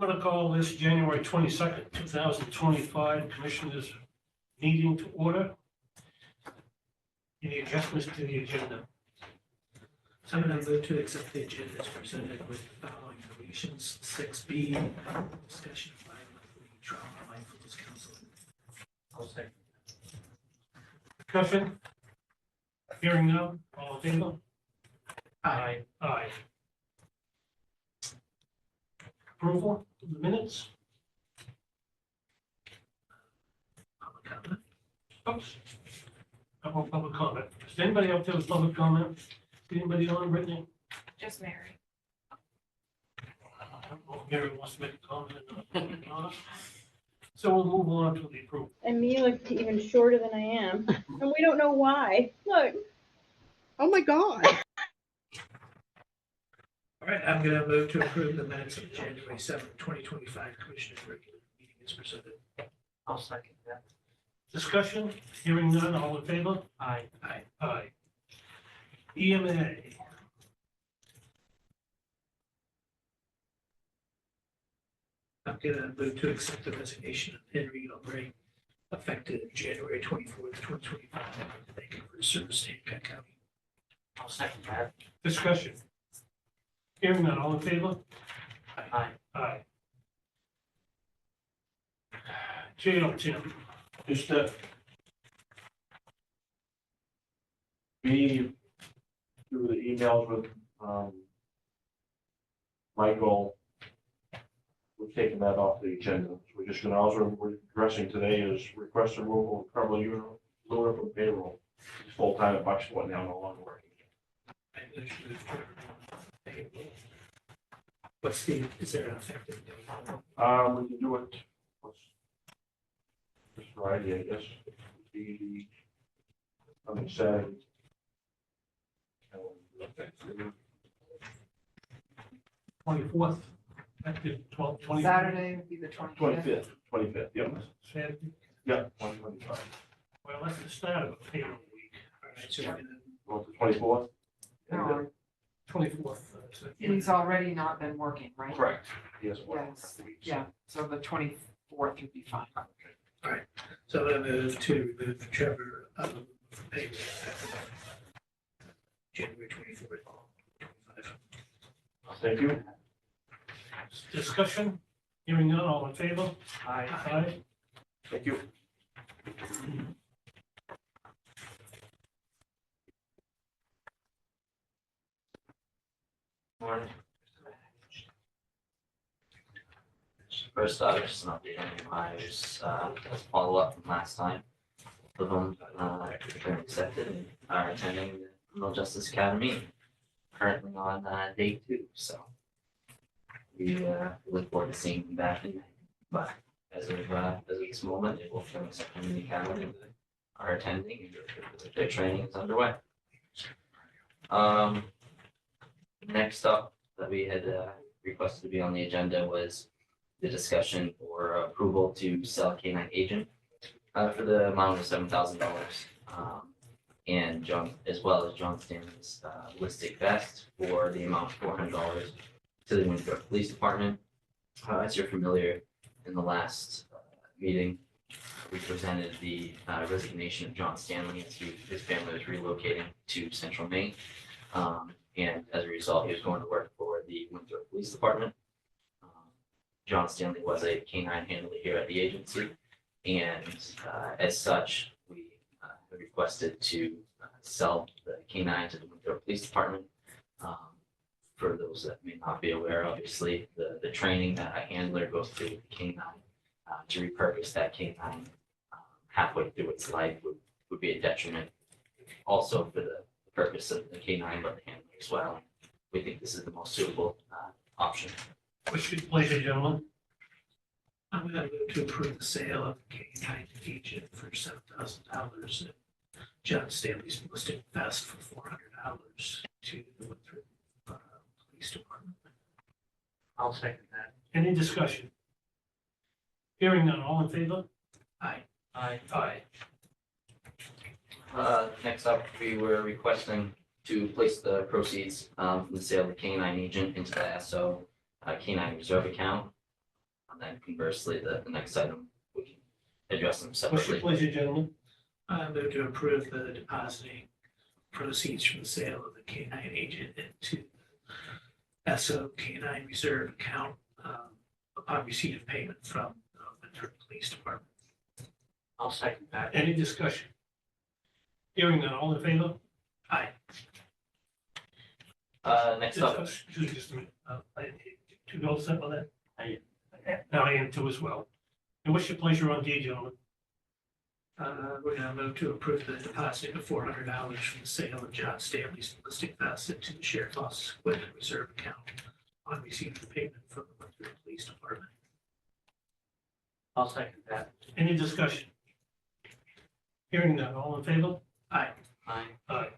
going to call this January 22nd, 2025 Commissioners meeting to order. Any adjustments to the agenda? I'm going to move to accept the agenda as presented with the following deletions. 6B, discussion of bi-monthly trauma mindfulness counseling. I'll second. Discussion? Hearing none, all in favor? Aye. Aye. Approval of the minutes? Public comment. Oops. I want public comment. Is anybody out there with public comment? Anybody on, Brittany? Just Mary. I don't know if Mary wants to make a comment or not. So we'll move on to the approval. And me look even shorter than I am. And we don't know why. Look. Oh my God. All right, I'm going to move to approve the minutes of January 7th, 2025 Commissioners' regular meeting as presented. I'll second that. Discussion? Hearing none, all in favor? Aye. Aye. Aye. EMA. I'm going to move to accept the resignation of Henry O'Brien effective January 24th, 2025. Thank you for his service to Hancock County. I'll second that. Discussion? Hearing none, all in favor? Aye. Aye. Jail, Tim. Just that we, through the emails with Michael, we've taken that off the agenda. So we're just gonna, also we're addressing today is request removal of Carmel Luna from payroll. He's full-time at Bucksport now, no longer working. What's the, is there an effective date? We can do it, this Friday, I guess, the, on the Saturday. 24th, effective 12, 20. Saturday would be the 25th. 25th, yep, Saturday. yeah, 125. Well, that's the start of the payroll week. All right, so we're going to Well, the 24th? No, 24th. So he's already not been working, right? Correct. Yes. Yes, yeah, so the 24th would be fine. So I'm going to move to remove Trevor from payroll effective January 24th, 25. Thank you. Discussion? Hearing none, all in favor? Aye. Aye. Thank you. Morning. First off, just an update on new hires, follow up from last time. Of them, been accepted and are attending the Criminal Justice Academy, currently on day 2, so. We look forward to seeing them back in May, but as of this moment, they will finish accepting the academy, and are attending, and their training is underway. Next up, that we had requested to be on the agenda was the discussion for approval to sell a K-9 agent for the amount of $7,000, and John, as well as John Stanley's ballistic vest for the amount of $400 to the Winthrop Police Department. As you're familiar, in the last meeting, we presented the resignation of John Stanley as his family was relocating to Central Maine. And as a result, he was going to work for the Winthrop Police Department. John Stanley was a K-9 handler here at the agency, and as such, we have requested to sell the K-9 to the Winthrop Police Department. For those that may not be aware, obviously, the training that a handler goes through with the K-9 to repurpose that K-9 halfway through its life would be a detriment. Also for the purpose of the K-9, but the handler as well. We think this is the most suitable option. What's your pleasure, gentlemen? I'm going to move to approve the sale of K-9 agent for $7,000 and John Stanley's ballistic vest for $400 to the Winthrop Police Department. I'll second that. Any discussion? Hearing none, all in favor? Aye. Aye. Aye. Next up, we were requesting to place the proceeds from the sale of the K-9 agent into the SO K-9 reserve account. And then conversely, the next item, we can address them What's your separately. pleasure, gentlemen? I move to approve the depositing proceeds from the sale of the K-9 agent into SO K-9 reserve account upon receipt of payment from the Winthrop Police Department. I'll second that. Any discussion? Hearing none, all in favor? Aye. Next up, Excuse me just a minute. To go set on that? I Now I am too as well. And what's your pleasure on D, gentlemen? We're gonna move to approve the deposit of $400 from the sale of John Stanley's ballistic vest into the sheriff's office equipment reserve account on receipt of payment from the Winthrop Police Department. I'll second that. Any discussion? Hearing none, all in favor? Aye. Aye. Aye.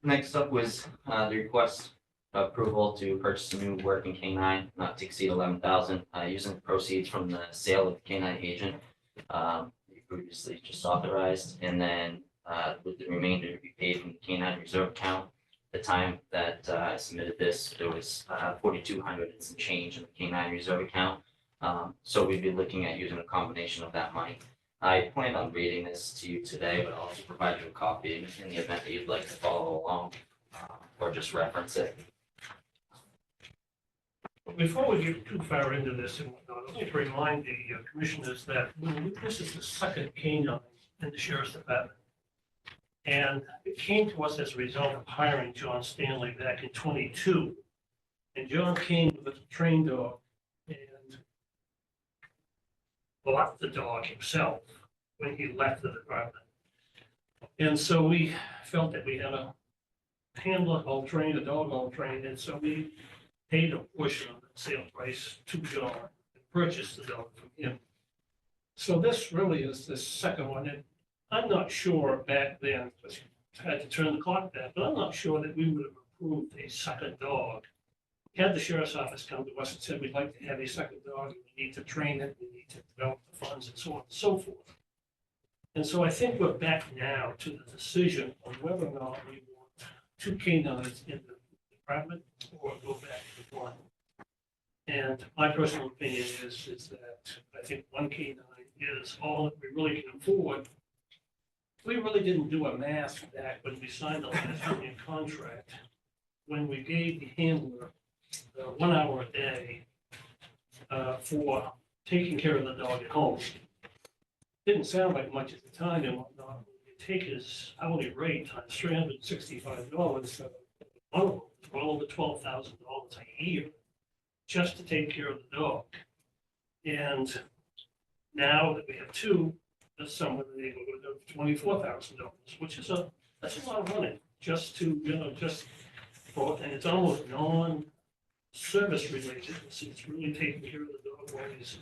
Next up was the request of approval to purchase a new working K-9 not to exceed 11,000, using the proceeds from the sale of the K-9 agent. We previously just authorized, and then with the remainder to be paid from the K-9 reserve account. The time that I submitted this, there was 4,200 and some change in the K-9 reserve account. So we'd be looking at using a combination of that money. I plan on reading this to you today, but I'll also provide you a copy in the event that you'd like to follow along or just reference it. Before we get too far into this and whatnot, I'd like to remind the commissioners that this is the second K-9 in the sheriff's department. And it came to us as a result of hiring John Stanley back in 22. And John came with a trained dog and bought the dog himself when he left the department. And so we felt that we had a handler all trained, a dog all trained, and so we paid a portion of the sale price to John and purchased the dog from him. So this really is the second one, and I'm not sure back then, because I had to turn the clock back, but I'm not sure that we would have approved a second dog. Had the sheriff's office come to us and said, we'd like to have a second dog, and we need to train it, we need to develop the funds and so on and so forth. And so I think we're back now to the decision on whether or not we want two canines in the department or go back to one. And my personal opinion is that I think one canine is all that we really can afford. We really didn't do a math back when we signed the last union contract, when we gave the handler 1 hour a day for taking care of the dog at home. Didn't sound like much at the time and whatnot. You take his hourly rate times $365, one of them, well over $12,000 a year just to take care of the dog. And now that we have two, that's somewhere in the neighborhood of $24,000, which is that's a lot of money just to, just for, and it's almost non-service related. It's really taking care of the dog while he's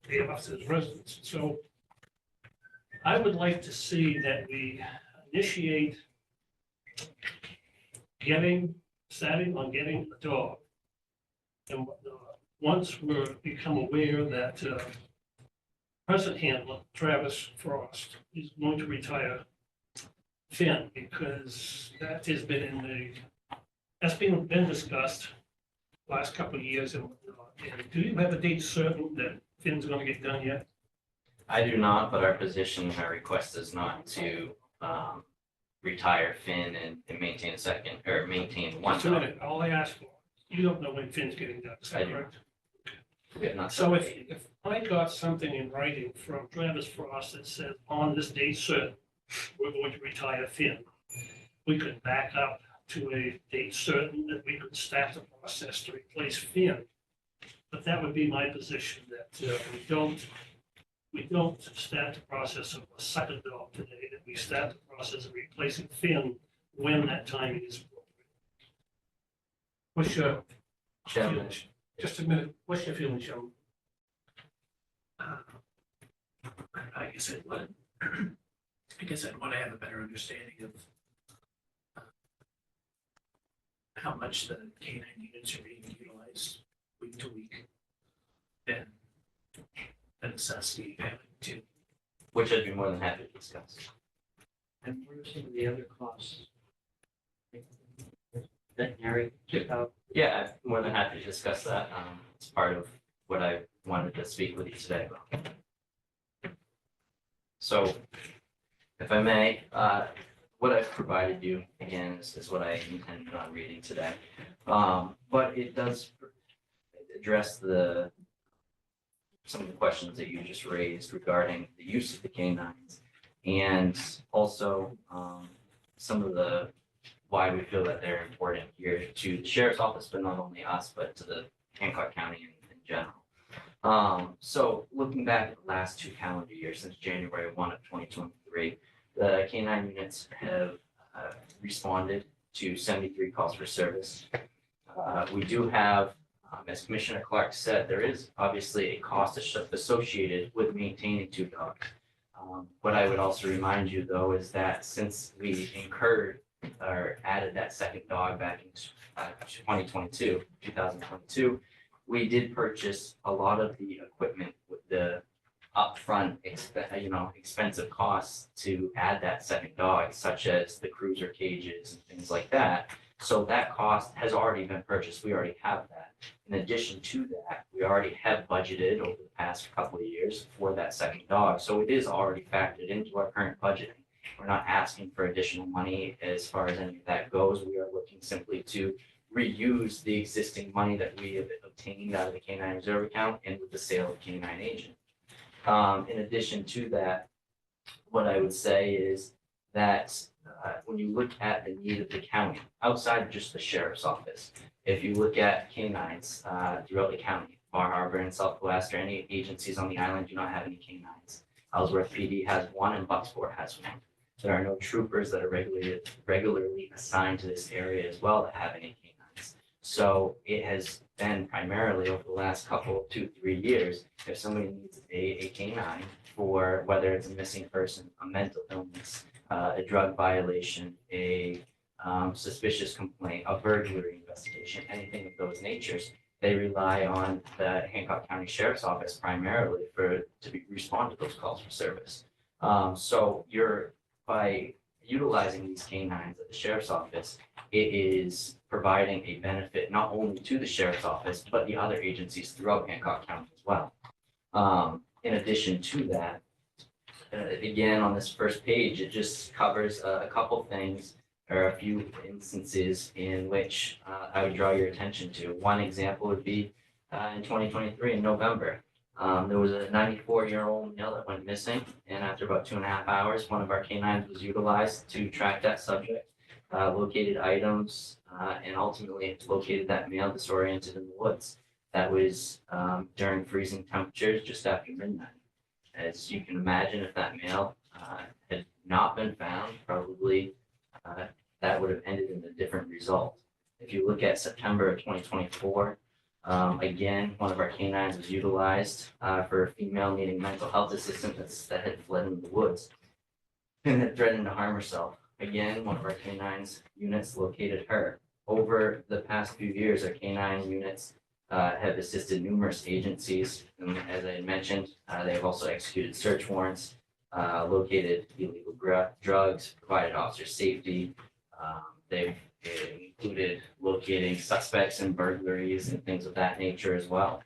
there after his residence. So I would like to see that we initiate starting on getting a dog. And once we become aware that present handler, Travis Frost, is going to retire Finn, because that has been that's been discussed last couple of years and whatnot. And do you have a date certain that Finn's gonna get done yet? I do not, but our position, our request is not to retire Finn and maintain a second, or maintain one Just a dog. minute, all I asked for, you don't know when Finn's getting done, is I that do. correct? We have not So separated. if I got something in writing from Travis Frost that said, on this date certain, we're going to retire Finn, we could back up to a date certain that we could start the process to replace Finn. But that would be my position, that we don't start the process of a second dog today, that we start the process of replacing Finn when that timing is appropriate. What's your Chairman. feelings? Just a minute, what's your feeling, Joe? I guess I'd want to have a better understanding of how much the K-9 units are being utilized week to week. And the necessity of having to. Which I'd be more than happy to discuss. And what are some of the other costs? Veterinary checkup. Yeah, I'm more than happy to discuss that. It's part of what I wanted to speak with you today about. So, if I may, what I've provided you, again, is what I intended on reading today. But it does address some of the questions that you just raised regarding the use of the canines, and also some of the why we feel that they're important here to the sheriff's office, but not only us, but to the Hancock County in general. So looking back at the last 2 calendar years, since January 1 of 2023, the canine units have responded to 73 calls for service. We do have, as Commissioner Clark said, there is obviously a cost associated with maintaining 2 dogs. What I would also remind you, though, is that since we incurred or added that second dog back in 2022, we did purchase a lot of the equipment with the upfront, expensive costs to add that second dog, such as the cruiser cages and things like that. So that cost has already been purchased. We already have that. In addition to that, we already have budgeted over the past couple of years for that second dog. So it is already factored into our current budgeting. We're not asking for additional money as far as any of that goes. We are looking simply to reuse the existing money that we have obtained out of the canine reserve account and with the sale of canine agent. In addition to that, what I would say is that when you look at the need of the county, outside of just the sheriff's office, if you look at canines throughout the county, Bar Harbor and Southwest, or any agencies on the island do not have any canines. Ellsworth PD has 1 and Bucksport has 1. There are no troopers that are regularly assigned to this area as well that have any canines. So it has been primarily over the last couple, 2-3 years, if somebody needs a canine for whether it's a missing person, a mental illness, a drug violation, a suspicious complaint, a burglary investigation, anything of those natures, they rely on the Hancock County Sheriff's Office primarily to respond to those calls for service. So by utilizing these canines at the Sheriff's Office, it is providing a benefit not only to the Sheriff's Office, but the other agencies throughout Hancock County as well. In addition to that, again, on this first page, it just covers a couple things or a few instances in which I would draw your attention to. One example would be in 2023 in November. There was a 94-year-old male that went missing, and after about 2.5 hours, one of our canines was utilized to track that subject, located items, and ultimately located that male disoriented in the woods. That was during freezing temperatures just after midnight. As you can imagine, if that male had not been found, probably that would have ended in a different result. If you look at September of 2024, again, one of our canines was utilized for a female needing mental health assistance that had fled into the woods and had threatened to harm herself. Again, one of our canines units located her. Over the past few years, our canine units have assisted numerous agencies. And as I had mentioned, they have also executed search warrants, located illegal drugs, provided officer safety. They've included locating suspects in burglaries and things of that nature as well.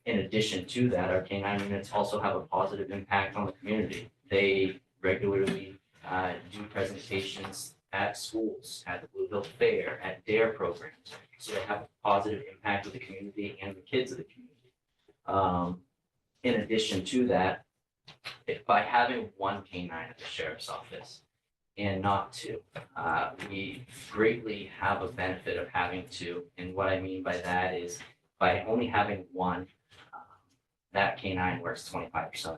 In addition to that, our canine units also have a positive impact on the community. They regularly do presentations at schools, at the Bluebill Fair, at DARE programs. So they have a positive impact with the community and the kids of the community. In addition to that, by having 1 canine at the sheriff's office and not 2, we greatly have a benefit of having 2. And what I mean by that is by only having 1, that canine works 25% of the time.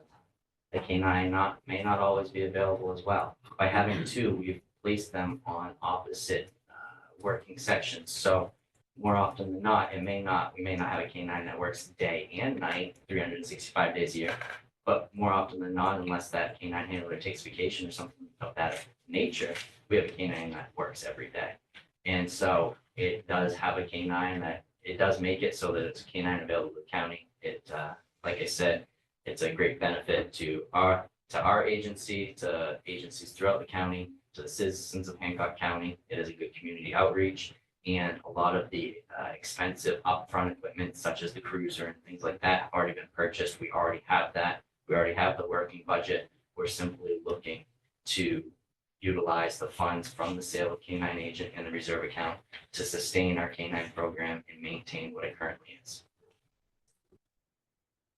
The canine may not always be available as well. By having 2, we've placed them on opposite working sections. So more often than not, we may not have a canine that works day and night, 365 days a year. But more often than not, unless that canine handler takes vacation or something of that nature, we have a canine that works every day. And so it does have a canine that it does make it so that it's a canine available to the county. It, like I said, it's a great benefit to our agency, to agencies throughout the county, to the citizens of Hancock County. It is a good community outreach. And a lot of the expensive upfront equipment, such as the cruiser and things like that, have already been purchased. We already have that. We already have the working budget. We're simply looking to utilize the funds from the sale of K-9 agent and the reserve account to sustain our K-9 program and maintain what it currently is.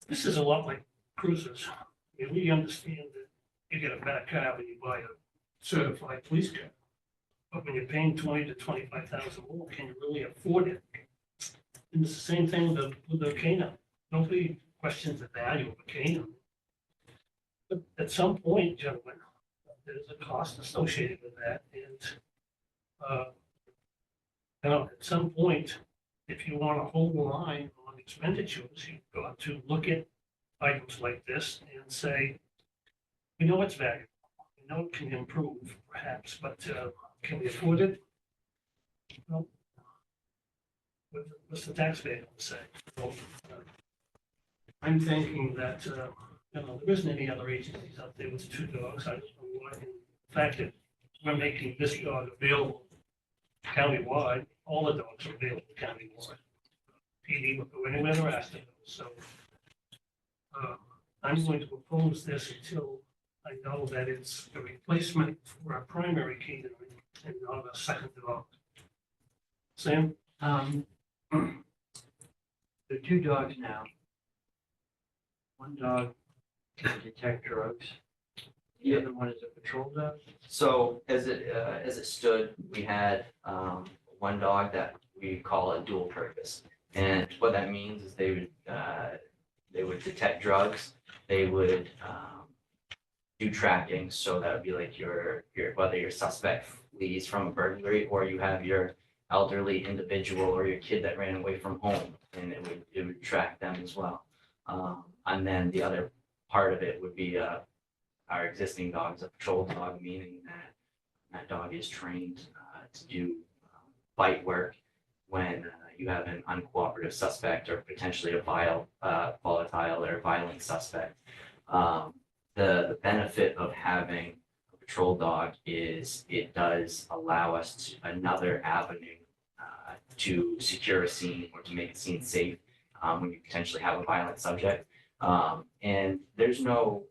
This is a lot like cruisers. I mean, we understand that you get a better car when you buy a certified police car. But when you're paying 20 to 25,000 more, can you really afford it? And it's the same thing with the canine. Nobody questions the value of a canine. But at some point, gentlemen, there's a cost associated with that, and at some point, if you want to hold the line on expenditures, you've got to look at items like this and say, we know it's valuable, we know it can improve perhaps, but can we afford it? Well, what's the taxpayer going to say? So, I'm thinking that, there isn't any other agencies out there with 2 dogs. I just don't know why. In fact, that we're making this dog available countywide, all the dogs are available countywide. PD will go anywhere they're asked to go, so I'm going to oppose this until I know that it's a replacement for our primary canine and not a second dog. Sam? There are 2 dogs now. One dog can detect drugs. The other one is a patrol dog. So as it stood, we had one dog that we call a dual purpose. And what that means is they would detect drugs, they would do tracking. So that would be like your whether your suspect flees from a burglary or you have your elderly individual or your kid that ran away from home, and it would track them as well. And then the other part of it would be our existing dog is a patrol dog, meaning that that dog is trained to do bite work when you have an uncooperative suspect or potentially a volatile or violent suspect. The benefit of having a patrol dog is it does allow us another avenue to secure a scene or to make a scene safe when you potentially have a violent subject. And there's no,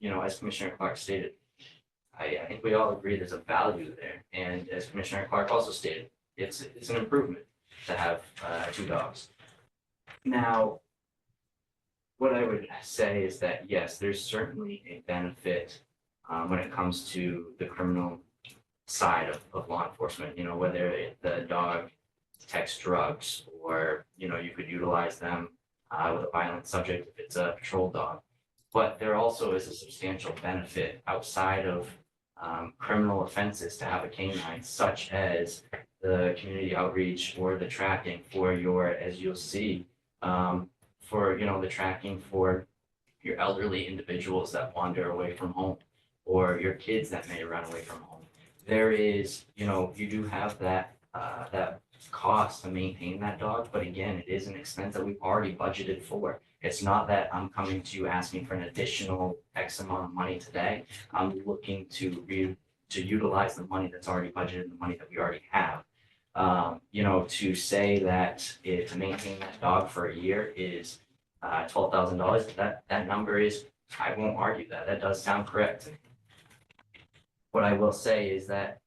as Commissioner Clark stated, I think we all agree there's a value there. And as Commissioner Clark also stated, it's an improvement to have 2 dogs. Now, what I would say is that, yes, there's certainly a benefit when it comes to the criminal side of law enforcement, whether the dog detects drugs or, you could utilize them with a violent subject if it's a patrol dog. But there also is a substantial benefit outside of criminal offenses to have a canine, such as the community outreach or the tracking for as you'll see, for, the tracking for your elderly individuals that wander away from home or your kids that may run away from home. There is, you do have that cost to maintain that dog, but again, it is an expense that we've already budgeted for. It's not that I'm coming to you asking for an additional X amount of money today. I'm looking to utilize the money that's already budgeted, the money that we already have. To say that to maintain that dog for a year is $12,000, that number is, I won't argue that. That does sound correct. What I will say is that,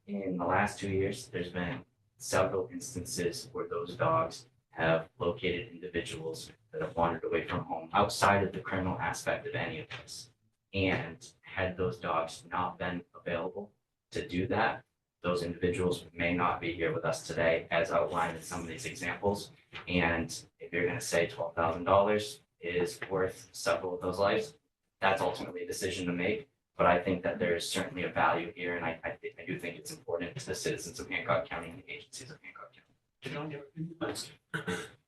in the last 2 years, there's been several instances where those dogs have located individuals that have wandered away from home outside of the criminal aspect of any of this. And had those dogs not been available to do that, those individuals may not be here with us today, as outlined in some of these examples. And if you're going to say $12,000 is worth several of those lives, that's ultimately a decision to make. But I think that there is certainly a value here, and I do think it's important to the citizens of Hancock County and the agencies of Hancock County.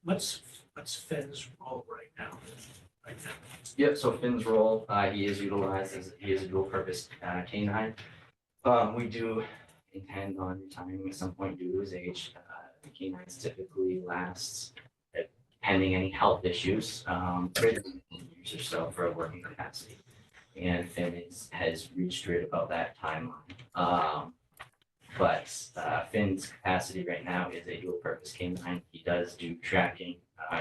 What's Finn's role right now? Yep, so Finn's role, he is utilized he is a dual purpose canine. We do intend on retiring at some point due to his age. The canines typically lasts, pending any health issues, 10 years or so for a working capacity. And Finn has reached right about that timeline. But Finn's capacity right now is a dual purpose canine. He does do tracking,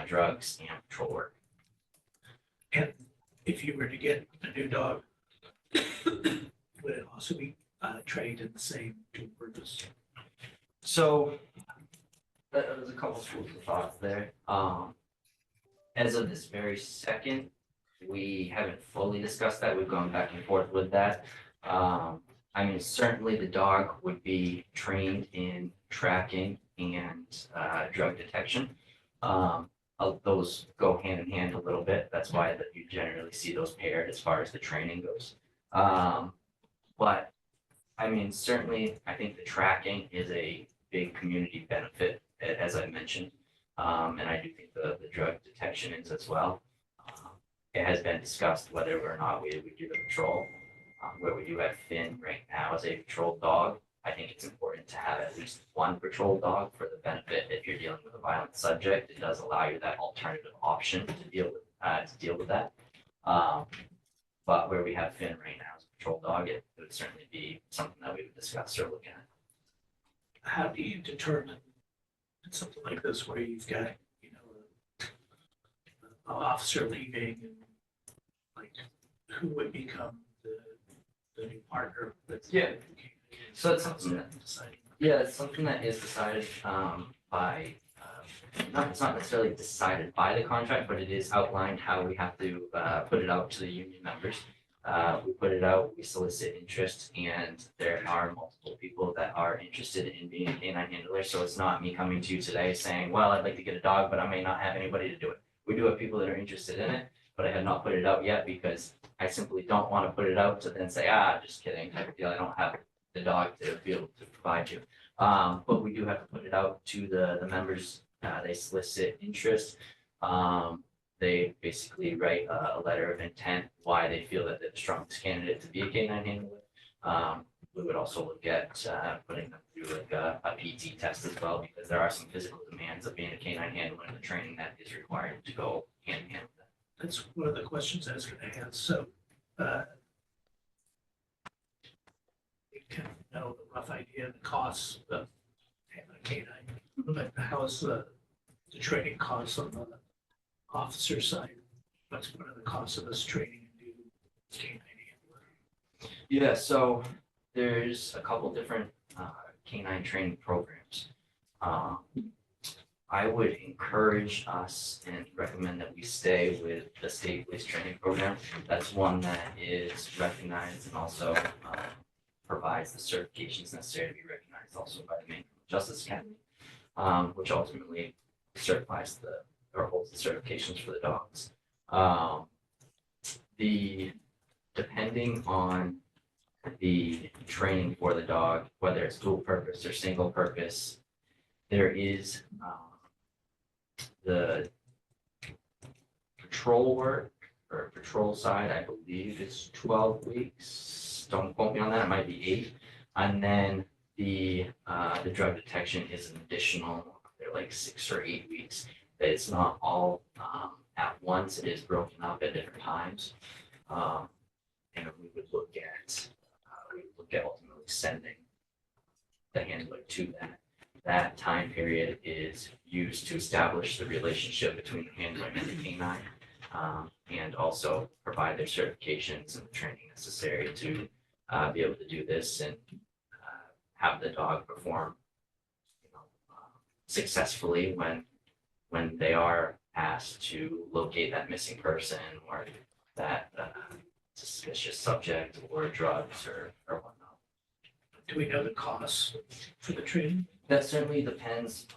drugs, and patrol work. And if you were to get a new dog, would it also be trained in the same dual purpose? So there's a couple schools of thought there. As of this very second, we haven't fully discussed that. We've gone back and forth with that. I mean, certainly the dog would be trained in tracking and drug detection. Those go hand in hand a little bit. That's why that you generally see those paired as far as the training goes. But I mean, certainly, I think the tracking is a big community benefit, as I mentioned. And I do think the drug detection is as well. It has been discussed whether or not we would do the patrol, where we do have Finn right now as a patrol dog. I think it's important to have at least one patrol dog for the benefit if you're dealing with a violent subject. It does allow you that alternative option to deal with that. But where we have Finn right now as a patrol dog, it would certainly be something that we would discuss or look at. How do you determine something like this where you've got, you know, an officer leaving and like who would become the new partner? Yeah. So it's How's something that decided? Yeah, it's something that is decided by, it's not necessarily decided by the contract, but it is outlined how we have to put it out to the union members. We put it out, we solicit interest, and there are multiple people that are interested in being a canine handler. So it's not me coming to you today saying, well, I'd like to get a dog, but I may not have anybody to do it. We do have people that are interested in it, but I have not put it out yet because I simply don't want to put it out to then say, just kidding, type of deal. I don't have the dog to be able to provide you. But we do have to put it out to the members. They solicit interest. They basically write a letter of intent, why they feel that they're the strongest candidate to be a canine handler. We would also look at putting them through like a PT test as well, because there are some physical demands of being a canine handler and the training that is required to go hand in hand with that. That's one of the questions I was going to ask. So, you can know the rough idea of the costs of having a canine, but how's the training costs on the officer side? What's one of the costs of this training and new canine handler? Yeah, so there's a couple different canine training programs. I would encourage us and recommend that we stay with the state police training program. That's one that is recognized and also provides the certifications necessary to be recognized also by the Maine Justice Academy, which ultimately certifies or holds the certifications for the dogs. Depending on the training for the dog, whether it's dual purpose or single purpose, there is the patrol work or patrol side, I believe it's 12 weeks. Don't quote me on that, it might be 8. And then the drug detection is an additional, they're like 6 or 8 weeks. It's not all at once, it is broken up at different times. And we would look at ultimately sending the handler to that. That time period is used to establish the relationship between the handler and the canine, and also provide their certifications and the training necessary to be able to do this and have the dog perform, successfully when they are asked to locate that missing person or that suspicious subject or drugs or whatnot. Do we know the costs for the training? That certainly depends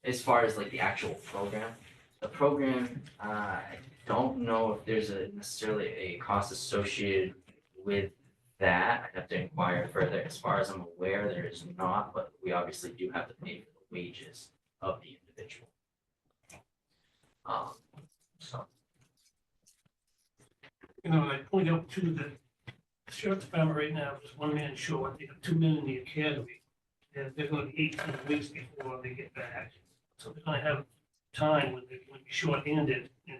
as far as like the actual program. The program, I don't know if there's necessarily a cost associated with that. I'd have to inquire further. As far as I'm aware, there is not, but we obviously do have to pay for the wages of the individual. So. I point out too that the sheriff's department right now is one man short. They have 2 men in the academy. And they're going to be 18 weeks before they get back. So they're going to have time when they're going to be short-handed and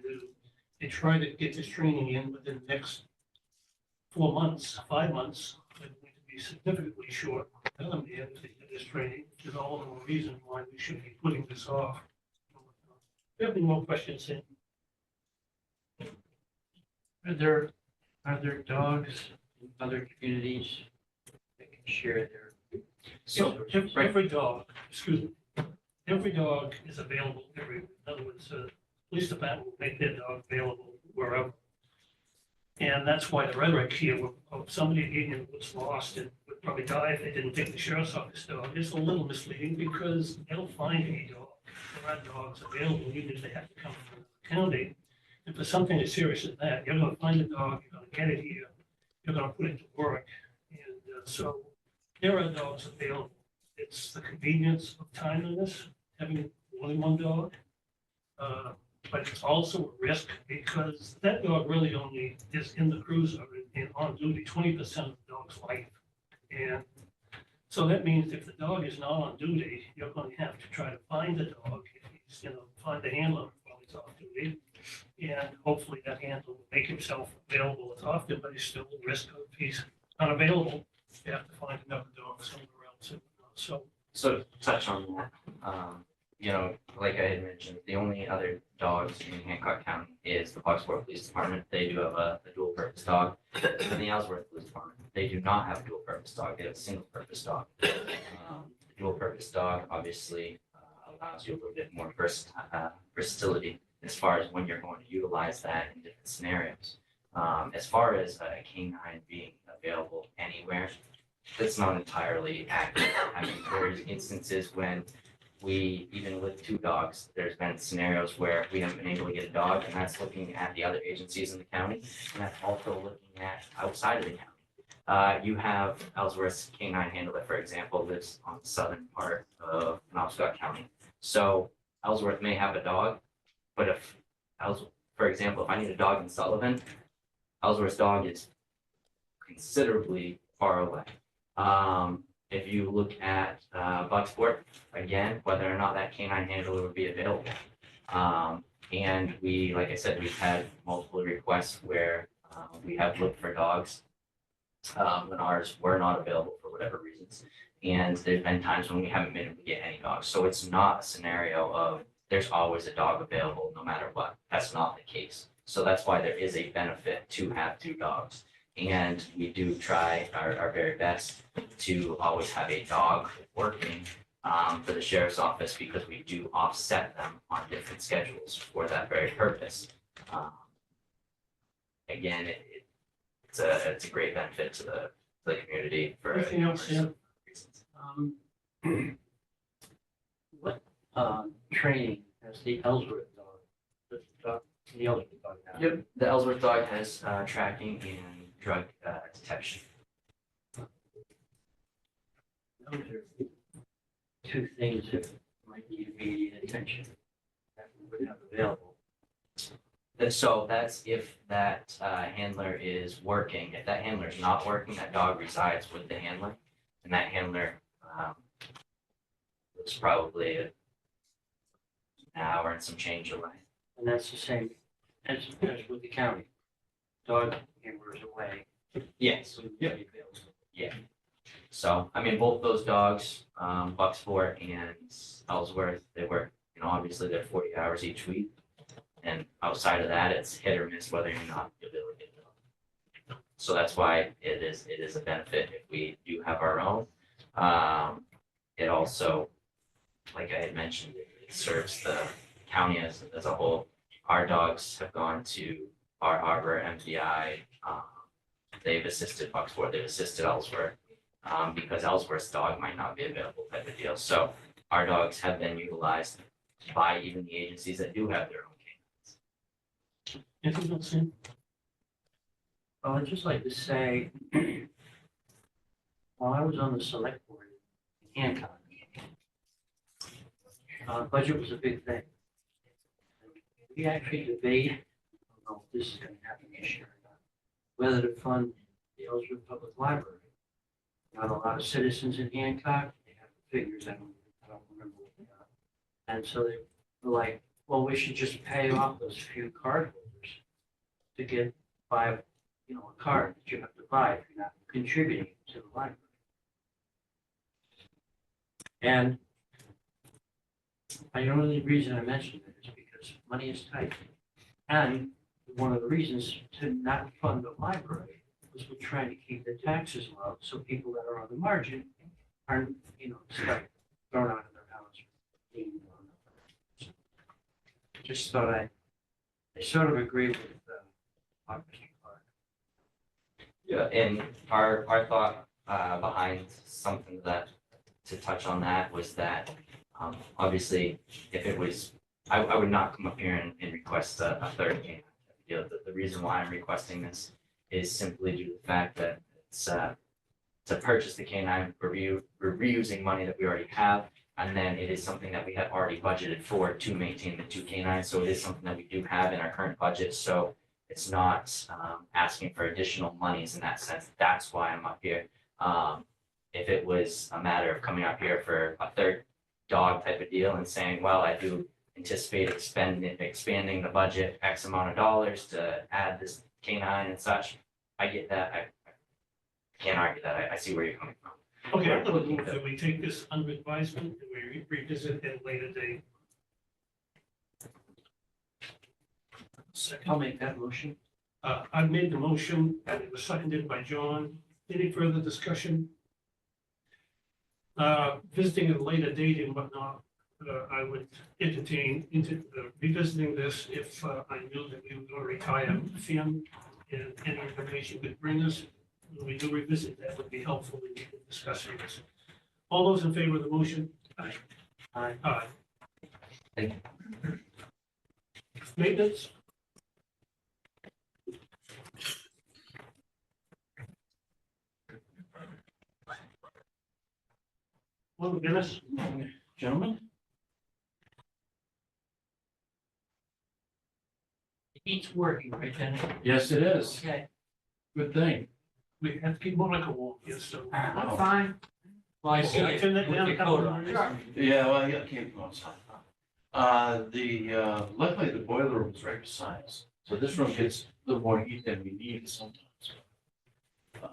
they try to get this training in within the next 4 months, 5 months. They're going to be be significantly short on them at the end of this training, which is all the more reason why we should be putting this off. Do you have any more questions, Sam? Are there dogs in other communities that can share their? So every dog, excuse me, every dog is available everywhere. In other words, police department will make their dog available wherever. And that's why the rhetoric here of somebody being was lost and would probably die if they didn't take the sheriff's office dog is a little misleading because they'll find a dog. There are dogs available, even if they have to come from the county. And for something as serious as that, you're gonna find a dog, you're gonna get it here, you're gonna put it to work. And so there are dogs available. It's the convenience of timeliness, having more than one dog. But it's also a risk because that dog really only is in the cruiser and on duty 20% of the dog's life. And so that means if the dog is not on duty, you're going to have to try to find the dog. If he's, find the handler while he's off duty. And hopefully that handler will make himself available as often, but he's still at risk of if he's unavailable, you have to find another dog somewhere else. So to touch on that, like I had mentioned, the only other dogs in Hancock County is the Bucksport Police Department. They do have a dual purpose dog. And the Ellsworth Police Department, they do not have a dual purpose dog. They have a single purpose dog. The dual purpose dog obviously allows you a little bit more versatility as far as when you're going to utilize that in different scenarios. As far as a canine being available anywhere, that's not entirely accurate. I mean, there's instances when even with two dogs, there's been scenarios where we haven't been able to get a dog, and that's looking at the other agencies in the county, and that's also looking at outside of the county. You have Ellsworth's canine handler, for example, lives on the southern part of Penobscot County. So Ellsworth may have a dog, but for example, if I need a dog in Sullivan, Ellsworth's dog is considerably far away. If you look at Bucksport, again, whether or not that canine handler would be available. And like I said, we've had multiple requests where we have looked for dogs when ours were not available for whatever reasons. And there's been times when we haven't been able to get any dogs. So it's not a scenario of there's always a dog available no matter what. That's not the case. So that's why there is a benefit to have two dogs. And we do try our very best to always have a dog working for the sheriff's office because we do offset them on different schedules for that very purpose. Again, it's a great benefit to the community for Anything else, Sam? reasons. What training has the Ellsworth dog, the Ellsworth dog now? Yep, the Ellsworth dog has tracking and drug detection. Those are two things that might need immediate attention that we would have available. And so that's if that handler is working. If that handler is not working, that dog resides with the handler, and that handler is probably an hour and some change away. And that's the same as with the county. Dog handlers away. Yes. Wouldn't be available. Yeah. So, I mean, both those dogs, Bucksport and Ellsworth, they work, obviously they're 40 hours each week. And outside of that, it's hit or miss whether you're not able to get a dog. So that's why it is a benefit if we do have our own. It also, like I had mentioned, it serves the county as a whole. Our dogs have gone to Bar Harbor, MDI. They've assisted Bucksport, they've assisted Ellsworth, because Ellsworth's dog might not be available type of deal. So our dogs have been utilized by even the agencies that do have their own canines. Anything else, Sam? I'd just like to say, while I was on the select board in Hancock, budget was a big thing. We actually debated, I don't know if this is going to happen this year or not, whether to fund the Ellsworth Public Library. Not a lot of citizens in Hancock, they have the figures, I don't remember what they are. And so they were like, well, we should just pay off those few card holders to buy a card that you have to buy if you're not contributing to the library. And the only reason I mentioned it is because money is tight. And one of the reasons to not fund the library was we're trying to keep the taxes low, so people that are on the margin aren't, stuck, thrown out of their house. being thrown out. Just thought I sort of agree with, Mr. Clark. Yeah, and our thought behind something that, to touch on that, was that obviously, if it was, I would not come up here and request a third canine. The reason why I'm requesting this is simply due to the fact that it's to purchase the canine, we're reusing money that we already have, and then it is something that we have already budgeted for to maintain the 2 canines, so it is something that we do have in our current budget, so it's not asking for additional monies in that sense. That's why I'm up here. If it was a matter of coming up here for a third dog type of deal and saying, well, I do anticipate expanding the budget X amount of dollars to add this canine and such, I get that. I can't argue that. I see where you're coming from. Okay, I'm gonna move that we take this under advisement and we revisit at a later date. I'll Second, make that motion. I made the motion and it was seconded by John. Any further discussion? Visiting at a later date and whatnot, I would entertain revisiting this if I knew that we were going to retire Finn and any information could bring us. When we do revisit, that would be helpful in discussing this. All those in favor of the motion? Aye. Aye. Thank Maintenance? Well, Dennis? Gentlemen, It's working, right, Dennis? yes, it is. Okay. Good thing. We have to keep Monica warm, yes, so. I'm fine. Well, I see it Turn that with down the a couple coat of on. minutes. Yeah, well, I can't go outside. Luckily, the boiler room is right beside us, so this room gets a little more heat than we need sometimes. Uh,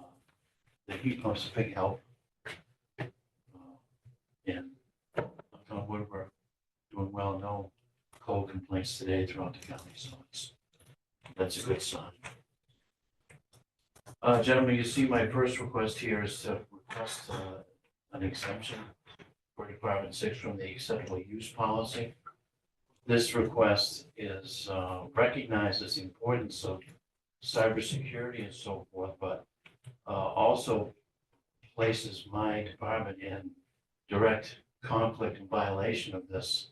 The heat pump's a big help. And knock on wood, we're doing well, no cold complaints today throughout the county, so that's a good sign. Gentlemen, you see my first request here is to request an exemption for Department 6 from the acceptable use policy. This request is recognizes the importance of cybersecurity and so forth, but also places my department in direct conflict and violation of this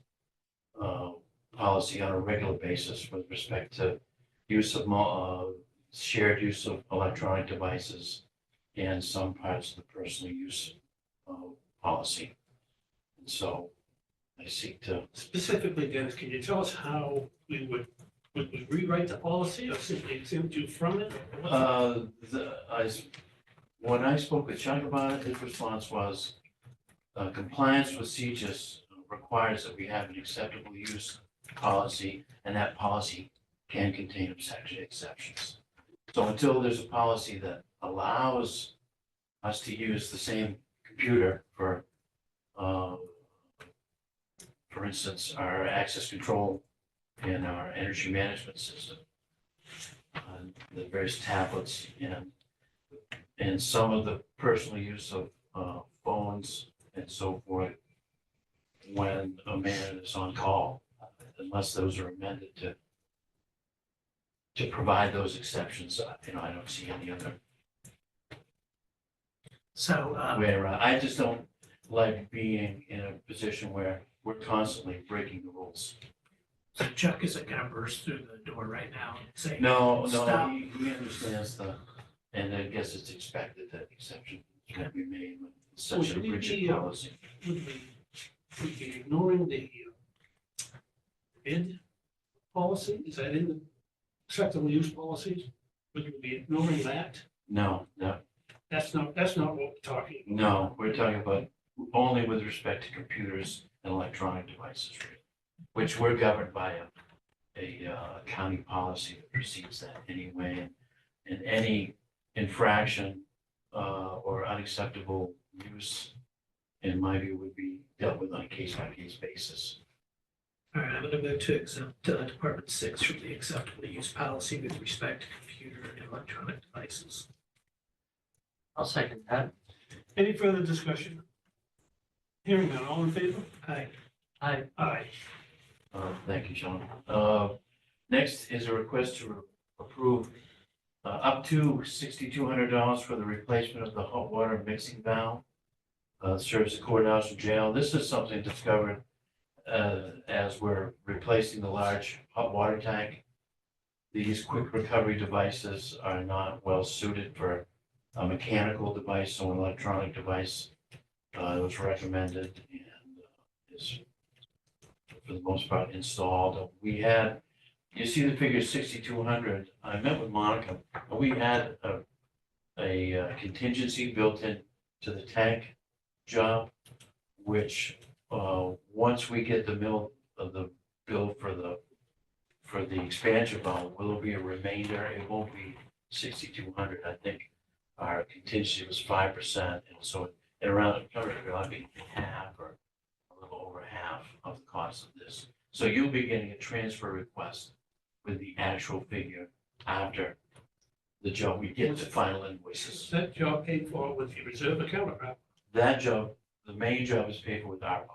policy on a regular basis with respect to use of shared use of electronic devices and some parts of the personal use policy. And so I seek to, Specifically, Dennis, can you tell us how we would we rewrite the policy or simply exempt you from it? when I spoke with Chuck about it, his response was compliance with CGIS requires that we have an acceptable use policy, and that policy can contain exceptions. So until there's a policy that allows us to use the same computer for instance, our access control and our energy management system, the various tablets and some of the personal use of phones and so forth when a man is on call, unless those are amended to provide those exceptions, I don't see any other So, where, I just don't like being in a position where we're constantly breaking the rules. so Chuck isn't gonna burst through the door right now and say. No, Stop. he understands and I guess it's expected that exceptions can be made with such a Would we rigid be, policy. Would we be ignoring the bid policy? Is that in the acceptable use policies? Would we be ignoring that? No, That's not what we're talking. no, we're talking about only with respect to computers and electronic devices, which we're governed by a county policy that precedes that anyway. And any infraction or unacceptable use in my view, would be dealt with on a case-by-case basis. All right, I'm gonna move to exempt Department 6 from the acceptable use policy with respect to computer and electronic devices. I'll second that. Any further discussion? Hearing none, all in favor? Aye. Aye. Aye. Thank you, John. Next is a request to approve up to $6,200 for the replacement of the hot water mixing valve. Serves the courthouse and jail. This is something discovered as we're replacing the large hot water tank. These quick recovery devices are not well suited for a mechanical device, so an electronic device was recommended and is for the most part installed. We had, you see the figure 6,200. I met with Monica, and we had a contingency built in to the tank job, which once we get the bill for the expansion valve, will there be a remainder? It won't be 6,200. I think our contingency was 5%, and so it around it'll be half or a little over half of the cost of this. So you'll be getting a transfer request with the actual figure after the job, we get the final Is invoices. that job paid for with the reserve account or not? That job, the main job is paid for with ARPA.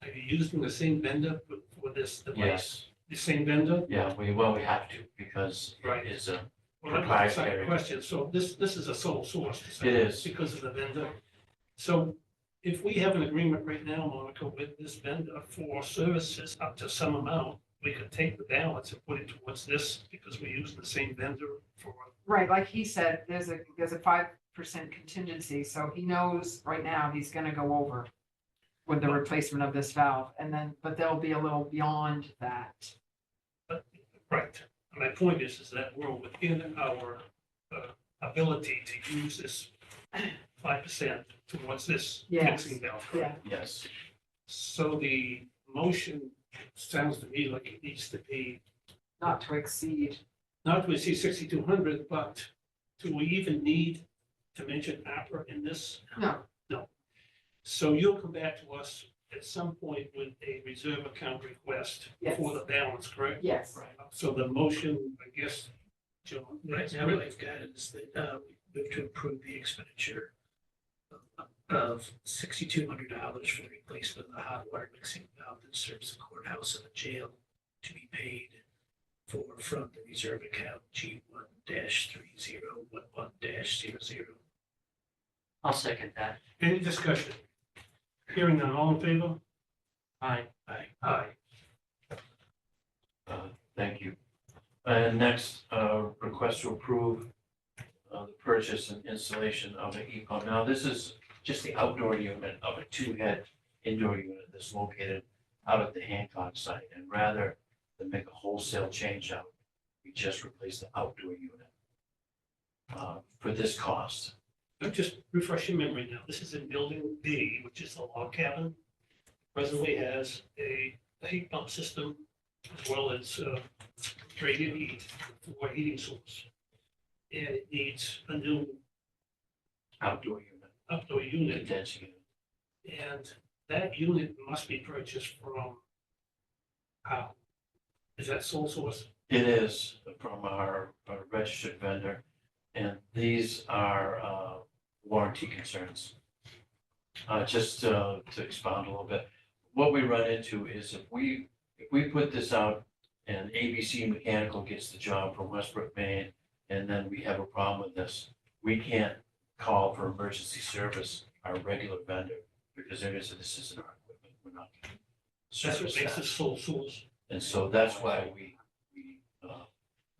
Are you using the same vendor for this device? Yes, The same vendor? yeah, we have to because Right. it's a, Well, that's a side question. So this is a sole source. It is. Because of the vendor. So if we have an agreement right now, Monica, with this vendor for services up to some amount, we could take the balance and put it towards this because we use the same vendor for. Right, like he said, there's a 5% contingency, so he knows right now he's gonna go over with the replacement of this valve, and then, but there'll be a little beyond that. Right. My point is that we're within our ability to use this 5% towards this Yes. mixing valve. Yeah, yes, So the motion sounds to me like it needs to be not to exceed. not to exceed 6,200, but do we even need to mention APRA in this? No, So you'll come back to us at some point with a reserve account request Yes. for the balance, correct? yes, So the motion, I guess, John. Right now, what I've got is that we move to approve the expenditure of $6,200 for the replacement of the hot water mixing valve that serves the courthouse and the jail to be paid from the reserve account G1-3011-00. I'll second that. Any discussion? Hearing none, all in favor? Aye. Aye. thank you. And next, request to approve the purchase and installation of an heat pump. Now, this is just the outdoor unit of a two-head indoor unit that's located out at the Hancock site. And rather than make a wholesale change out, we just replace the outdoor unit for this cost. Now, just refresh your memory now. This is in building B, which is the log cabin. Presently has a heat pump system as well as radiant heat for heating source. And it needs a new Outdoor unit, outdoor unit. condensing unit. And that unit must be purchased from how? Is that sole source? It is from our registered vendor, and these are warranty concerns. Just to expound a little bit, what we run into is if we put this out and ABC Mechanical gets the job from Westbrook, Maine, and then we have a problem with this, we can't call for emergency service, our regular vendor, because they're gonna say, this isn't our equipment, we're not gonna That's what service makes that. it sole source. And so that's why we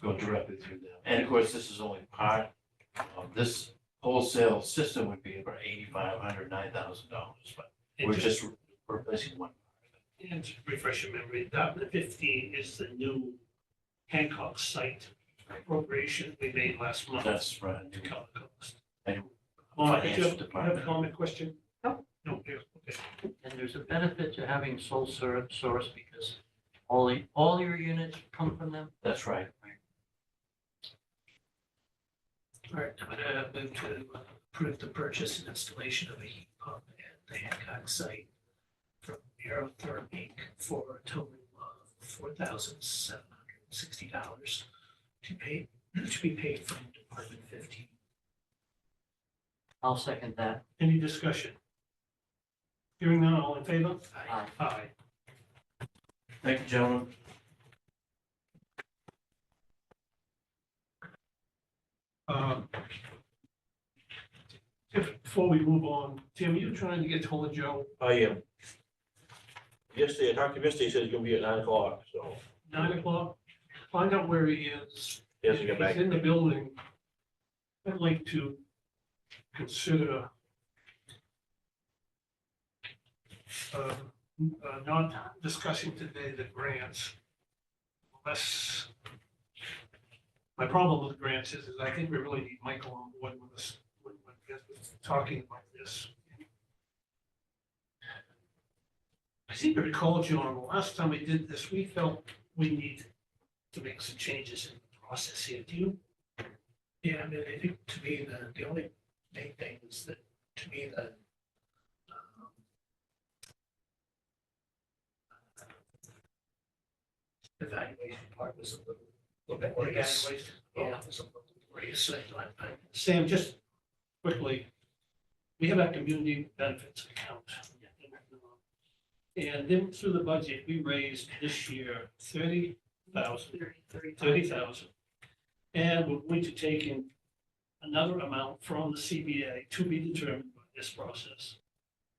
go directly through them. And of course, this is only part of this wholesale system would be about $8,500, $9,000, but we're just replacing one. And to refresh your memory, Department 15 is the new Hancock site appropriation we made last month. That's right. To cover the cost. And Monica, financial do you have a department. comment, question? No. No, yeah, okay. And there's a benefit to having sole source because all your units come from them. That's right. All right, I'm gonna move to approve the purchase and installation of a heat pump at the Hancock site from Aerotherm Inc. for a total of $4,760 to be paid from Department 15. I'll second that. Any discussion? Hearing none, all in favor? Aye. Aye. Thank you, gentlemen. Before we move on, Tim, you trying to get hold of Joe? I am. Yesterday, I talked to him yesterday, he said he's gonna be at 9 o'clock, so 9 o'clock? Find out where he is. he hasn't got If back. he's in the building. I'd like to consider not discussing today the grants. Unless, my problem with grants is I think we really need Michael on board with us, with talking about this. I seem to recall, John, the last time we did this, we felt we need to make some changes in the process here. Do you? Yeah, I mean, I think to me, the only main thing is that, to me, the evaluation part was a little bit worrisome. Evaluation. Yeah, it was a little worrisome. Sam, just quickly, we have our community benefits account. And then through the budget, we raised this year 30,000. And we're going to take in another amount from the CBA to be determined by this process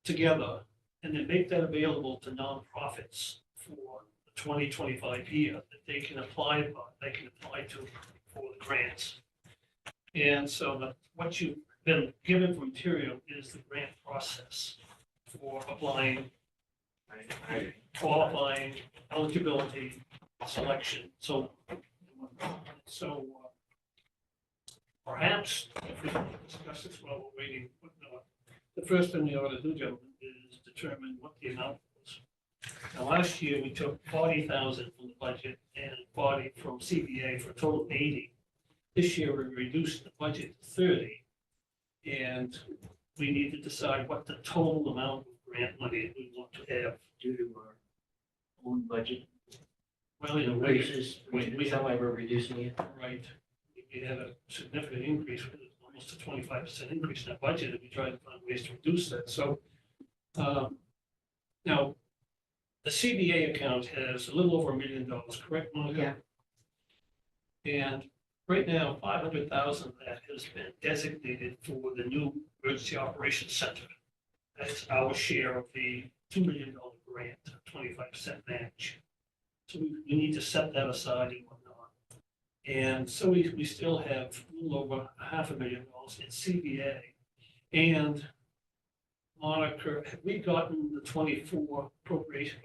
together, and then make that available to nonprofits for the 2025 year that they can apply to for the grants. And so what you've been given for material is the grant process for applying, qualifying, eligibility, selection, so perhaps if we discuss this while we're waiting, the first thing we ought to do, gentlemen, is determine what the amount was. Now, last year, we took 40,000 from the budget and 40 from CBA for a total of 80. This year, we reduced the budget to 30. And we need to decide what the total amount of grant money we want to have. Due to our own budget Well, in a way, increases, we that's why we're reducing it. right, we had a significant increase, almost a 25% increase in our budget, and we tried to find ways to reduce that. So now, the CBA account has a little over $1 million, correct, Monica? Yeah. And right now, 500,000 of that has been designated for the new emergency operations center. That's our share of the $2 million grant, 25% match. So we need to set that aside and whatnot. And so we still have a little over $500,000 in CBA. And Monica, have we gotten the 24 appropriation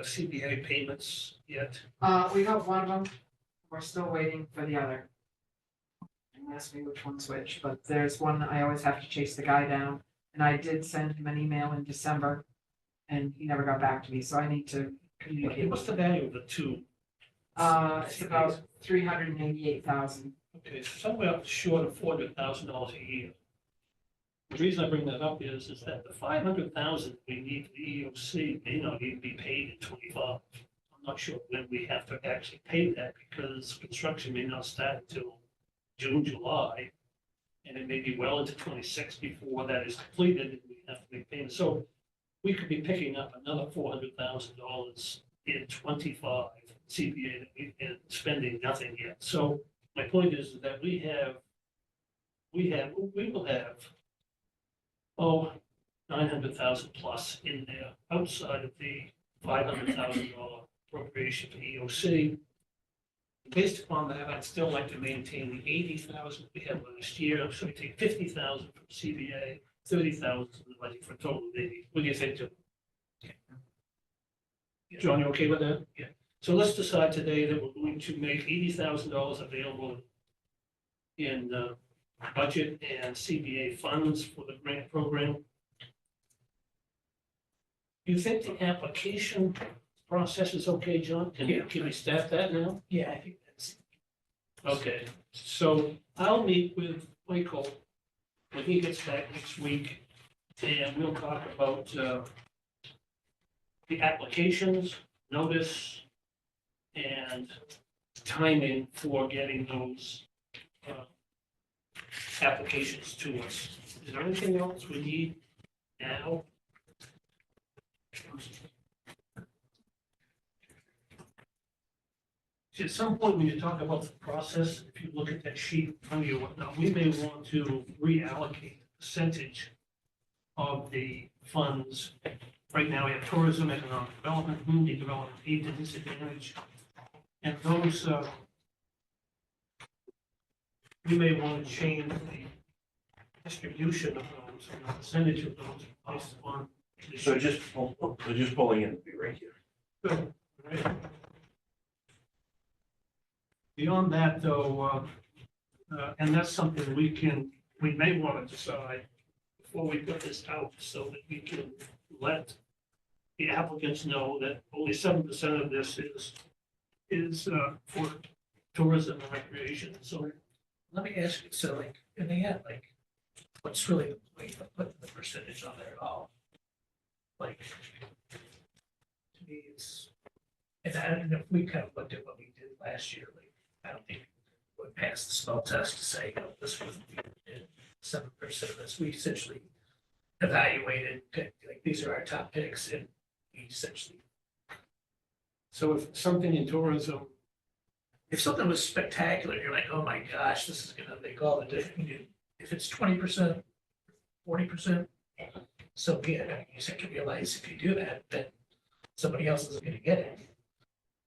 CBA payments yet? We got one of them. We're still waiting for the other. Don't ask me which one's which, but there's one I always have to chase the guy down. And I did send him an email in December and he never got back to me, so I need to communicate. What's the value of the two? It's about 388,000. Okay, so somewhere up short of $400,000 a year. The reason I bring that up is that the 500,000 we need for the EOC may not even be paid in 25. I'm not sure when we have to actually pay that because construction may not start until June, July. And it may be well into 26 before that is completed and we have to make payments. So we could be picking up another $400,000 in 25 CPA that we've been spending nothing yet. So my point is that we will have, 900,000 plus in there outside of the $500,000 appropriation for EOC. Based upon that, I'd still like to maintain the 80,000 we had last year. So we take 50,000 from CBA, 30,000 from the budget for a total of 80. What do you think, John? John, you okay with that? Yeah. So let's decide today that we're going to make $80,000 available in budget and CBA funds for the grant program. You think the application process is okay, John? Can we start that now? Yeah, I think that's, Okay, so I'll meet with Michael when he gets back next week. And we'll talk about the applications, notice, and timing for getting those applications to us. Is there anything else we need now? See, at some point, when you talk about the process, if you look at that sheet in front of you, whatnot, we may want to reallocate the percentage of the funds. Right now, we have tourism, economic development, community development, aid to disadvantage. And those, we may want to change the distribution of those, and the percentage of those based on. the- So they're just pulling in the fee right here. Good, right. Beyond that, though, and that's something we may want to decide before we put this out, so that we can let the applicants know that only 7% of this is for tourism and recreation. So Let me ask you, so like, in the end, like, what's really the point of putting the percentage on there at all? Like, to me, it's, and if we kind of looked at what we did last year, like, I don't think we would pass the smell test to say, oh, this was 7% of this. We essentially evaluated, okay, like, these are our top picks, and we essentially, so if something in tourism, if something was spectacular, you're like, oh my gosh, this is gonna make all the difference. If it's 20%, 40%, so be it. I mean, you just have to realize if you do that, then somebody else isn't gonna get it.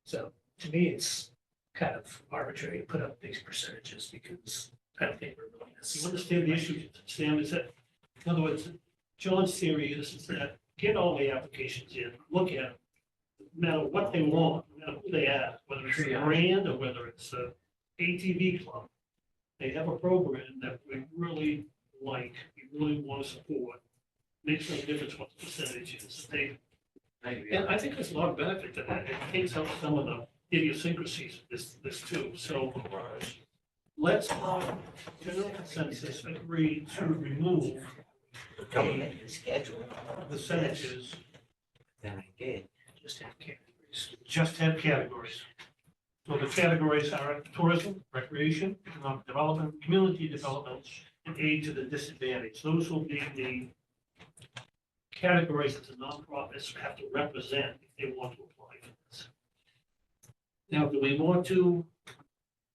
So to me, it's kind of arbitrary to put up these percentages because I don't think we're really you necessarily. understand the issue, Sam, is that, in other words, John's theory is that get all the applications in, look at them, no matter what they want, no matter who they are, whether it's a brand or whether it's a ATV club. They have a program that we really like, we really want to support. Makes no difference what the percentage is. And I think there's a lot of benefit to that. It takes out some of the idiosyncrasies of this too. So let's, general consensus, agree to remove percentages, Just have categories. just have categories. So the categories are tourism, recreation, economic development, community development, and aid to the disadvantaged. Those will be the categories that the nonprofits have to represent if they want to apply for this. Now, do we want to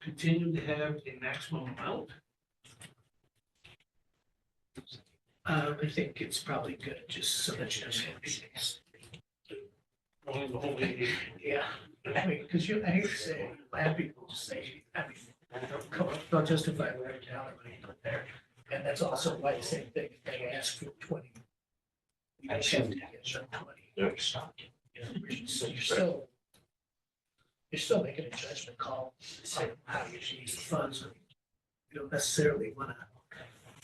continue to have a maximum amount? I think it's probably good just so that you don't have these. Only the whole 80? Yeah, I mean, because I hate to say, a lot of people just say, I mean, they'll justify whatever dollar money put there. And that's also why the same thing, if they ask for 20. You just have to get some 20. Yep. You know, so you're still making a judgment call on how you should use the funds. You don't necessarily want to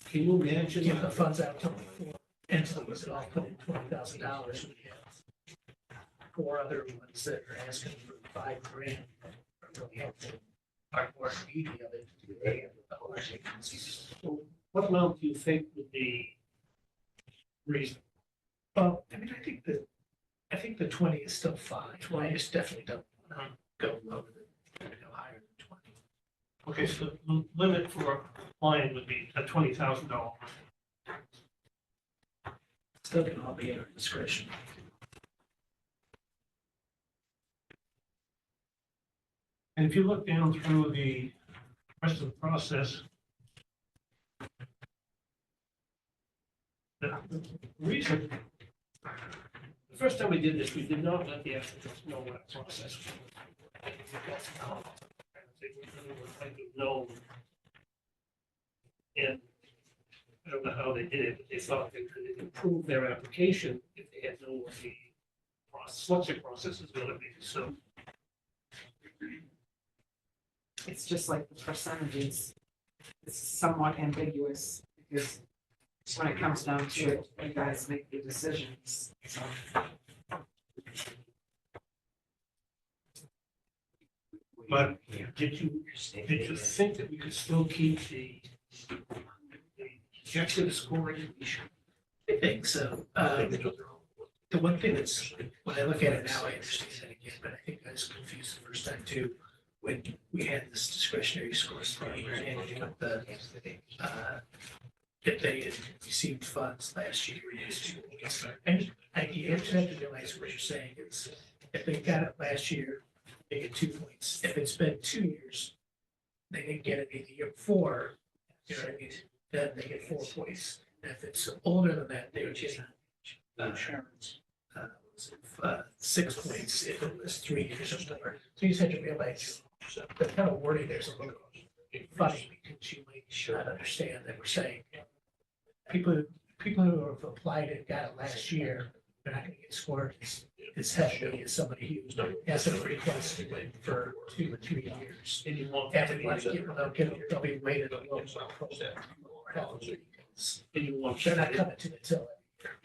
Can you imagine? give the funds out to four entities that all put in $20,000. We have four other ones that are asking for $5,000. Are really helpful. Are more needy of it. They have the large agencies. So what amount do you think would be reasonable? Well, I mean, I think the 20 is still fine. 20 is definitely don't want to go lower than, go higher than 20. Okay, so the limit for applying would be a $20,000. Still can all be at our discretion. And if you look down through the rest of the process, the reason, the first time we did this, we did not let the applicants know what the process was. They were kind of known. And I don't know how they did it, but they thought they could improve their application if they had known what the selection process is gonna be, so. It's just like the percentages. It's somewhat ambiguous because when it comes down to it, you guys make the decisions. So But did you think that we could still keep the objective scoring? if think so. The one thing that's, when I look at it now, I understand it again, but I think I was confused the first time too, when we had this discretionary scores thing and with the, if they had received funds last year. And you have to realize what you're saying is, if they got it last year, they get 2 points. If it's been 2 years, they didn't get it the year before, you know what I mean? Then they get 4 points. And if it's older than that, they would get insurance. 6 points if it was 3 years or more. So you just have to realize the kind of wording there's a little funny because you might not understand that we're saying people who have applied and got it last year, they're not going to get scored as heavily as somebody who hasn't requested it for 2 or 3 years. And you want. Everybody, they'll be weighted a little more. And you want. They're not coming to the till.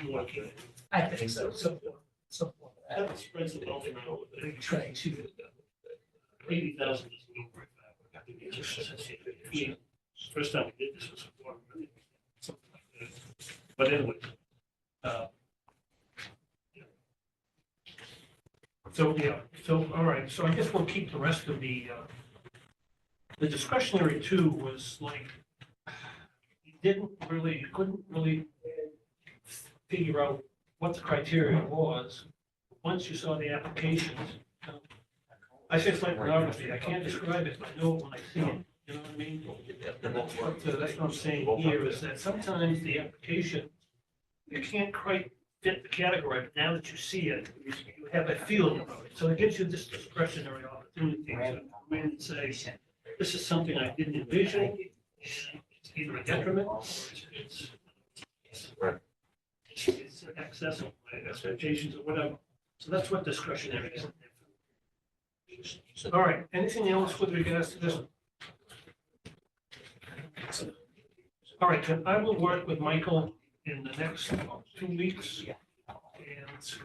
You want. I think so. Some form of that. That spreads the wealth around. We try to. 80,000 is no very bad. First time we did this was 4 million. Something like that. But anyway. So, all right, so I guess we'll keep the rest of the discretionary two was like, you couldn't really figure out what the criteria was. Once you saw the applications, I say it's like pornography, I can't describe it, but I know it when I see it, you know what I mean? That's what I'm saying here, is that sometimes the application, you can't quite fit the category, but now that you see it, you have a feeling about it. So it gives you this discretionary opportunity to come in and say, this is something I didn't envision, and it's either a detriment, or it's excess of my expectations or whatever. So that's what discretionary is. All right, anything else with regards to this? All right, then I will work with Michael in the next 2 weeks. And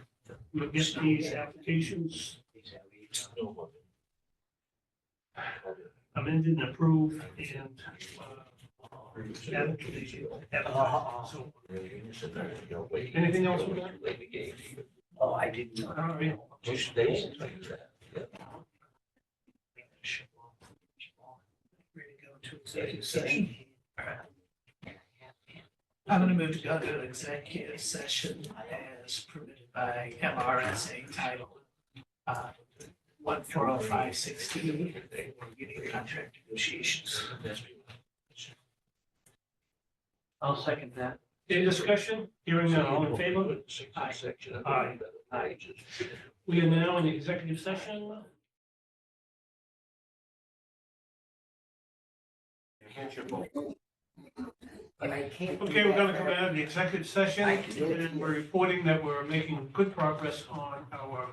we'll get these applications amended and approved and added to the application. So, anything else with that? Oh, I didn't know. All right. Just days. Ready to go into executive session. I'm gonna move to go to executive session as permitted by MRSA Title 140516, getting contract negotiations. I'll second that. Any discussion? Hearing none, all in favor? Aye. Aye. We are now in the executive session. Okay, we're gonna come out of the executive session, and we're reporting that we're making good progress on our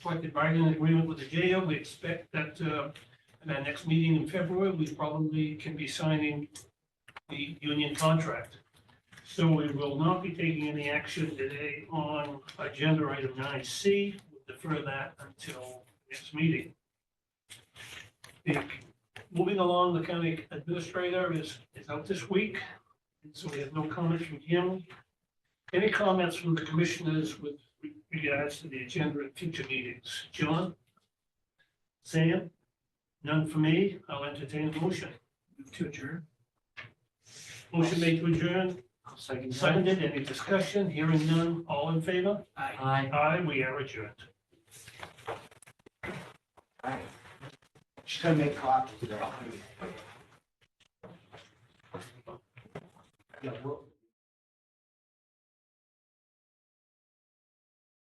collective bargaining agreement with the jail. We expect that, in our next meeting in February, we probably can be signing the union contract. So we will not be taking any action today on agenda item 9C. We'll defer that until next meeting. Moving along, the county administrator is out this week, and so we have no comments from him. Any comments from the commissioners with regards to the agenda and future meetings? John? Sam? None for me. I'll entertain a motion. Move to adjourn. Motion made to adjourn. I'll second that. Seconded. Any discussion? Hearing none. All in favor? Aye. Aye. Aye, we are adjourned. Just gonna make copies. Yeah, well,